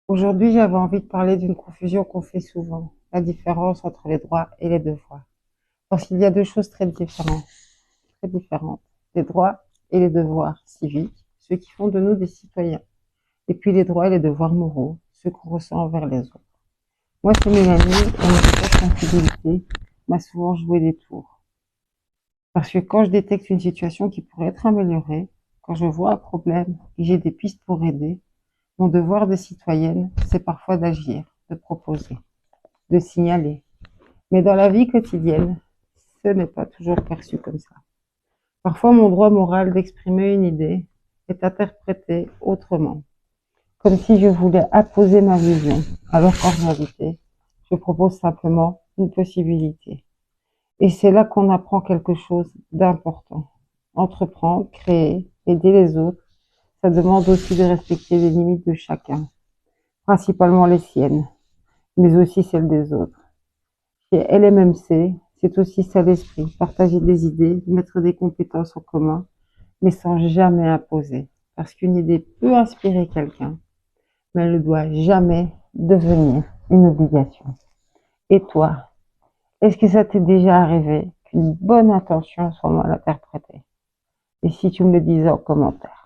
Aujourd'hui, j'avais envie de parler d'une confusion qu'on fait souvent, la différence entre les droits et les devoirs. Parce qu'il y a deux choses très différentes. Les droits et les devoirs civiques, ceux qui font de nous des citoyens. Et puis les droits et les devoirs moraux, ceux qu'on ressent envers les autres. Moi, c'est Mélanie, et mon sensibilité m'a souvent joué des tours. Parce que quand je détecte une situation qui pourrait être améliorée, quand je vois un problème et j'ai des pistes pour aider, mon devoir de citoyenne, c'est parfois d'agir, de proposer, de signaler. Mais dans la vie quotidienne, ce n'est pas toujours perçu comme ça. Parfois, mon droit moral d'exprimer une idée est interprété autrement, comme si je voulais imposer ma vision, alors qu'en réalité, je propose simplement une possibilité. Et c'est là qu'on apprend quelque chose d'important. Entreprendre, créer, aider les autres, ça demande aussi de respecter les limites de chacun, principalement les siennes, mais aussi celles des autres. Chez LMMC, c'est aussi ça l'esprit, partager des idées, mettre des compétences en commun, mais sans jamais imposer. Parce qu'une idée peut inspirer quelqu'un, mais elle ne doit jamais devenir une obligation. Et toi, est-ce que ça t'est déjà arrivé qu'une bonne intention soit mal interprétée? Et si tu me le disais en commentaire.